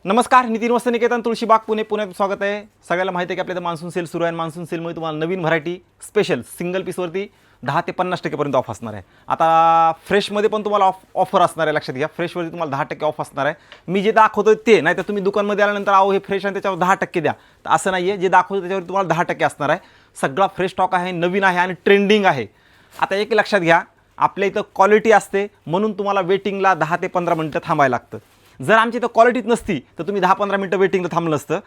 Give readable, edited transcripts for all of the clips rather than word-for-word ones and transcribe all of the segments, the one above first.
नमस्कार, नितीन वस्त्रनिकेतन तुळशीबाग पुण्यात स्वागत आहे. सगळ्याला माहिती आहे की आपल्या इथं मान्सून सेल सुरू आहे. मान्सून सेलमध्ये तुम्हाला नवीन व्हरायटी स्पेशल सिंगल पीसवरती 10 ते 50% पर्यंत ऑफ असणार आहे. आता फ्रेशमध्ये पण तुम्हाला ऑफर असणार आहे, लक्षात घ्या. फ्रेशवरती तुम्हाला 10% ऑफ असणार आहे. मी जे दाखवतो ते नाही तर तुम्ही दुकानमध्ये आल्यानंतर हे फ्रेश आहे त्याच्यावर 10% द्या, तर असं नाही आहे. जे दाखवतो त्याच्यावर तुम्हाला 10% असणार आहे. सगळा फ्रेश स्टॉक आहे, नवीन आहे आणि ट्रेंडिंग आहे. आता एक लक्षात घ्या, आपल्या इथं क्वालिटी असते म्हणून तुम्हाला वेटिंगला 10 ते 15 मिनटं थांबायला लागतं. जर आमची इथं क्वालिटीच नसती तर तुम्ही 10-15 मिनटं वेटिंगला थांबलं असतं.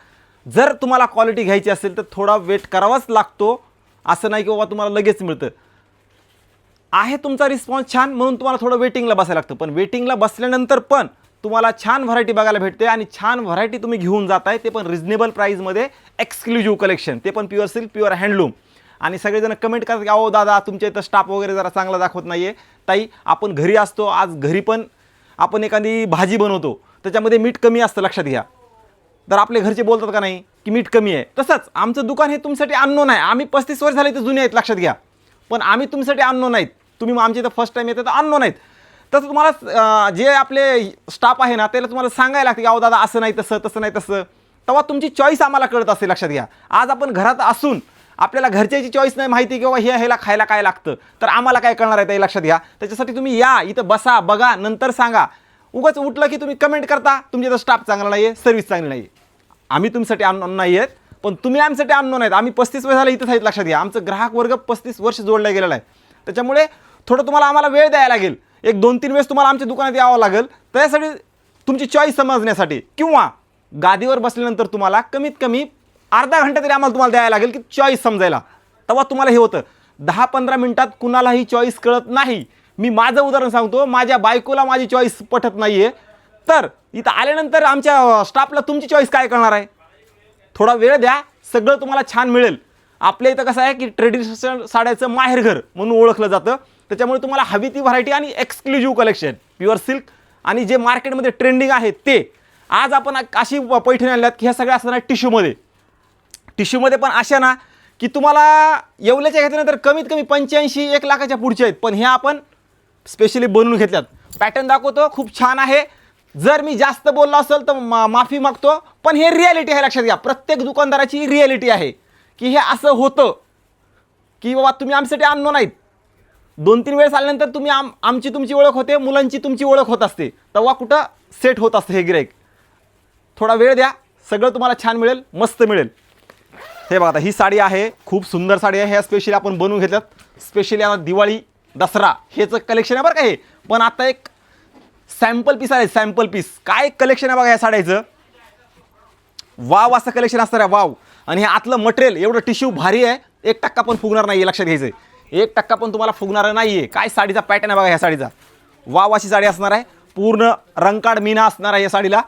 जर तुम्हाला क्वालिटी घ्यायची असेल तर थोडा वेट करावाच लागतो. असं नाही की बाबा तुम्हाला लगेच मिळतं. आहे तुमचा रिस्पॉन्स छान म्हणून तुम्हाला थोडं वेटिंगला बसायला लागतं, पण वेटिंगला बसल्यानंतर पण तुम्हाला छान व्हरायटी बघायला भेटते आणि छान व्हरायटी तुम्ही घेऊन जाताय, ते पण रिजनेबल प्राईजमध्ये. एक्सक्लुझिव्ह कलेक्शन, ते पण प्युअर सिल्क, प्युअर हँडलूम. आणि सगळेजण कमेंट करतात की अहो दादा तुमच्या इथं स्टाफ वगैरे जरा चांगला दाखवत नाही आहे. ताई, आपण घरी असतो, आज घरी पण आपण एखादी भाजी बनवतो त्याच्यामध्ये मीठ कमी असतं, लक्षात घ्या. तर आपले घरचे बोलतात का नाही की मीठ कमी आहे. तसंच आमचं दुकान हे तुमच्यासाठी अननोन आहे. आम्ही 35 वर्ष झाले तर जुने आहेत, लक्षात घ्या. पण आम्ही तुमच्यासाठी अननोन नाहीत. तुम्ही आमच्या इथं फर्स्ट टाईम येतं तर अननोन आहेत. तसं तुम्हाला जे आपले स्टाफ आहे ना त्याला तुम्हाला सांगायला लागतं की अहो दादा असं नाही तसं, तसं नाही तसं. तेव्हा तुमची चॉईस आम्हाला कळत असते, लक्षात घ्या. आज आपण घरात असून आपल्याला घरच्याची चॉईस नाही माहिती किंवा ह्याला खायला काय लागतं, तर आम्हाला काय कळणार आहे ते लक्षात घ्या. त्याच्यासाठी तुम्ही या इथं, बसा, बघा, नंतर सांगा. उगाच उठलं की तुम्ही कमेंट करता तुमच्या इथं स्टाफ चांगला नाही आहे, सर्व्हिस चांगली नाही आहे. आम्ही तुमच्यासाठी अननोन नाही आहेत, पण तुम्ही आमच्यासाठी अननोन आहेत. आम्ही 35 वर्ष झालं इथंच आहेत, लक्षात घ्या. आमचं ग्राहक वर्ग 35 वर्ष जोडला गेलेला आहे. त्याच्यामुळे थोडं तुम्हाला आम्हाला वेळ द्यायला लागेल. एक 2-3 वेळेस तुम्हाला आमच्या दुकानात यावं लागेल, त्यासाठी तुमची चॉईस समजण्यासाठी. किंवा गादीवर बसल्यानंतर तुम्हाला कमीत कमी अर्धा घंटा तरी आम्हाला तुम्हाला द्यायला लागेल की चॉईस समजायला. तेव्हा तुम्हाला हे होतं. 10-15 मिनिटात कुणालाही चॉईस कळत नाही. मी माझं उदाहरण सांगतो, माझ्या बायकोला माझी चॉईस पटत नाही आहे, तर इथं आल्यानंतर आमच्या स्टाफला तुमची चॉईस काय करणार आहे. थोडा वेळ द्या, सगळं तुम्हाला छान मिळेल. आपल्या इथं कसं आहे की ट्रेडिशनल साड्याचं माहेरघर म्हणून ओळखलं जातं. त्याच्यामुळे तुम्हाला हवी ती व्हरायटी आणि एक्सक्लुझिव्ह कलेक्शन, प्युअर सिल्क आणि जे मार्केटमध्ये ट्रेंडिंग आहे ते. आज आपण अशी पैठणी आणल्यात की ह्या सगळ्या असणार टिश्यूमध्ये. टिश्यूमध्ये पण अशा ना की तुम्हाला येवल्याच्या घेतल्यानंतर कमीत कमी 85-1 लाखाच्या पुढच्या आहेत, पण ह्या आपण स्पेशली बनवून घेतल्यात. पॅटर्न दाखवतो, खूप छान आहे. जर मी जास्त बोललो असेल तर माफी मागतो, पण हे रिॲलिटी आहे, लक्षात घ्या. प्रत्येक दुकानदाराची रिॲलिटी आहे की हे असं होतं की बाबा तुम्ही आमच्यासाठी अननोन नाहीत. 2-3 वेळेस आल्यानंतर तुम्ही आमची तुमची ओळख होते, मुलांची तुमची ओळख होत असते, तेव्हा कुठं सेट होत असतं हे गिराईक. थोडा वेळ द्या, सगळं तुम्हाला छान मिळेल, मस्त मिळेल. हे बघा, आता ही साडी आहे, खूप सुंदर साडी आहे. ह्या स्पेशली आपण बनवून घेतल्यात. स्पेशली आता दिवाळी दसरा हेच कलेक्शन आहे बरं का हे. पण आता एक सॅम्पल पीस आहे, सॅम्पल पीस. काय कलेक्शन आहे बघा या साड्याचं. वाव असं कलेक्शन असणार आहे, वाव. आणि हे आतलं मटेरियल एवढं टिश्यू भारी आहे, 1% पण फुगणार नाही आहे, लक्षात घ्यायचं. 1% पण तुम्हाला फुगणार नाही आहे. काय साडीचा पॅटर्न आहे बघा ह्या साडीचा. वाव अशी साडी असणार आहे. पूर्ण रंकाड मीना असणार आहे या साडीला.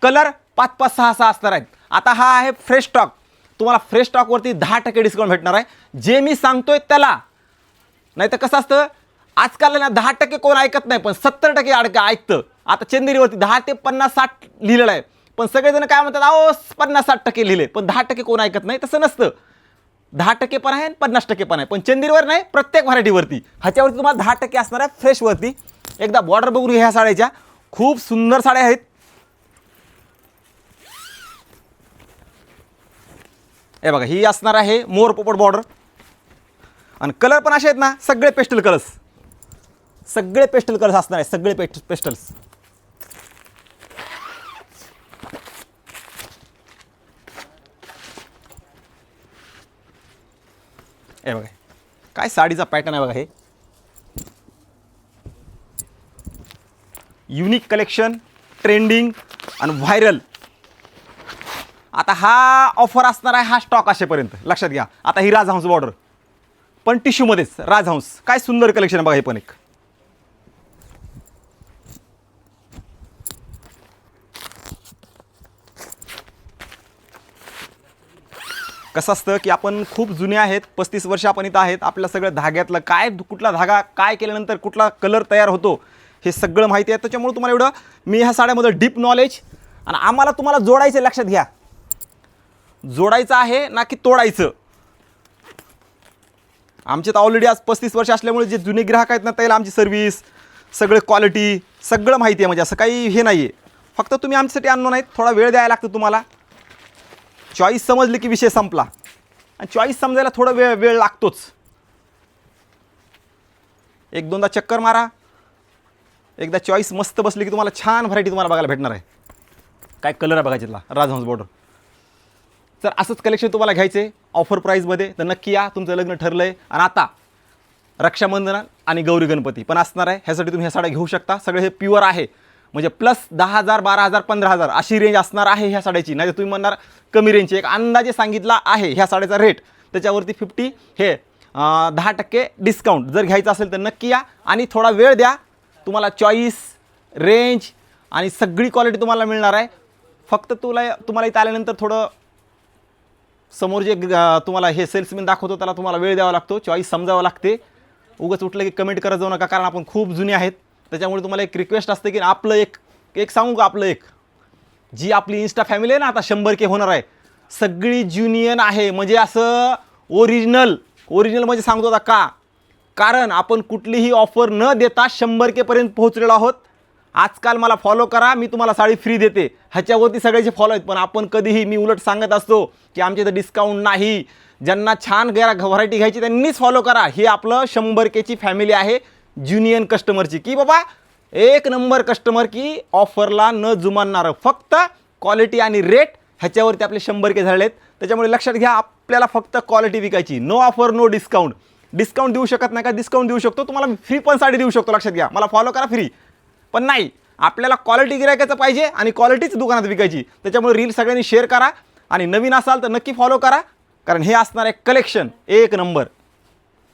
कलर 5-5, 6-6 असणार आहेत. आता हा आहे फ्रेश स्टॉक. तुम्हाला फ्रेश स्टॉकवरती 10% डिस्काउंट भेटणार आहे. जे मी सांगतोय त्याला. नाही तर कसं असतं आजकाल ना, 10% कोण ऐकत नाही, पण 70% ऐकतं. आता चंदेरीवरती 10 ते 50-60 लिहिलेलं आहे, पण सगळेजण काय म्हणतात अहो 50-60% लिहिले, पण 10% कोण ऐकत नाही. तसं नसतं. 10% पण आहे आणि 50% पण आहे, पण चंदेरीवर नाही, प्रत्येक व्हरायटीवरती. ह्याच्यावरती तुम्हाला 10% असणार आहे फ्रेशवरती. एकदा बॉर्डर बघू ह्या साड्याच्या. खूप सुंदर साड्या आहेत. हे बघा, ही असणार आहे मोर पोपट बॉर्डर. आणि कलर पण असे आहेत ना, सगळे पेस्टल कलर्स. सगळे पेस्टल कलर्स असणार आहे, सगळे पेस्टल्स. हे बघा, काय साडीचा पॅटर्न आहे बघा. हे युनिक कलेक्शन, ट्रेंडिंग आणि व्हायरल. आता हा ऑफर असणार आहे, हा स्टॉक असेपर्यंत, लक्षात घ्या. आता ही राजहंस बॉर्डर पण टिश्यूमध्येच राजहंस. काय सुंदर कलेक्शन आहे बघा. हे पण एक कसं असतं की आपण खूप जुने आहेत, 35 वर्ष आपण इथं आहेत. आपल्या सगळं धाग्यातलं काय, कुठला धागा काय केल्यानंतर कुठला कलर तयार होतो हे सगळं माहिती आहे. त्याच्यामुळे तुम्हाला एवढं मी ह्या साड्यामध्ये डीप नॉलेज. आणि आम्हाला तुम्हाला जोडायचं, लक्षात घ्या. जोडायचं आहे ना की तोडायचं. आमच्यात ऑलरेडी आज 35 वर्ष असल्यामुळे जे जुने ग्राहक आहेत ना त्याला आमची सर्व्हिस, सगळे क्वालिटी सगळं माहिती आहे. म्हणजे असं काही हे नाही आहे. फक्त तुम्ही आमच्यासाठी आणलो नाहीत, थोडा वेळ द्यायला लागतो तुम्हाला. चॉईस समजली की विषय संपला. आणि चॉईस समजायला थोडा वेळ लागतोच. एक दोनदा चक्कर मारा, एकदा चॉईस मस्त बसली की तुम्हाला छान व्हरायटी तुम्हाला बघायला भेटणार आहे. काय कलर आहे बघायचा राजहंस बॉर्डर. तर असंच कलेक्शन तुम्हाला घ्यायचं आहे ऑफर प्राईजमध्ये तर नक्की या. तुमचं लग्न ठरलं आहे आणि आता रक्षाबंधन आणि गौरी गणपती पण असणार आहे, ह्यासाठी तुम्ही ह्या साड्या घेऊ शकता. सगळे हे प्युअर आहे, म्हणजे प्लस 10,000 12,000 15,000 अशी रेंज असणार आहे ह्या साड्याची. नाही तर तुम्ही म्हणणार कमी रेंजची. एक अंदाजे सांगितला आहे ह्या साड्याचा रेट, त्याच्यावरती 50 हे 10% डिस्काउंट. जर घ्यायचं असेल तर नक्की या आणि थोडा वेळ द्या. तुम्हाला चॉईस, रेंज आणि सगळी क्वालिटी तुम्हाला मिळणार आहे. फक्त तुम्हाला इथं आल्यानंतर थोडं समोर जे तुम्हाला हे सेल्समॅन दाखवतो त्याला तुम्हाला वेळ द्यावा लागतो, चॉईस समजावं लागते. उगाच उठलं की कमेंट करत जाऊ नका, कारण आपण खूप जुने आहेत. त्याच्यामुळे तुम्हाला एक रिक्वेस्ट असते की आपलं एक सांगू का, आपलं जी आपली इन्स्टा फॅमिली आहे ना, आता 100K होणार आहे, सगळी ज्युनियन आहे. म्हणजे असं ओरिजिनल म्हणजे सांगतो आता का, कारण आपण कुठलीही ऑफर न देता 100K पर्यंत पोहोचलेलो आहोत. आजकाल मला फॉलो करा, मी तुम्हाला साडी फ्री देते, ह्याच्यावरती सगळ्याचे फॉलो आहेत. पण आपण कधीही, मी उलट सांगत असतो की आमच्या इथं डिस्काउंट नाही. ज्यांना छान व्हरायटी घ्यायची त्यांनीच फॉलो करा. हे आपलं 100Kची फॅमिली आहे ज्युनियन कस्टमरची, की बाबा एक नंबर कस्टमर, की ऑफरला न जुमानणारं. फक्त क्वालिटी आणि रेट ह्याच्यावरती आपले 100K झाले आहेत. त्याच्यामुळे लक्षात घ्या, आपल्याला फक्त क्वालिटी विकायची. No offer no discount. Discount देऊ शकत नाही का? डिस्काउंट देऊ शकतो तुम्हाला, मी फ्री पण साडी देऊ शकतो. लक्षात घ्या, मला फॉलो करा फ्री. पण नाही, आपल्याला क्वालिटी गिरायकाचं पाहिजे आणि क्वालिटीच दुकानात विकायची. त्याच्यामुळे रील सगळ्यांनी शेअर करा आणि नवीन असाल तर नक्की फॉलो करा, कारण हे असणार आहे कलेक्शन एक नंबर.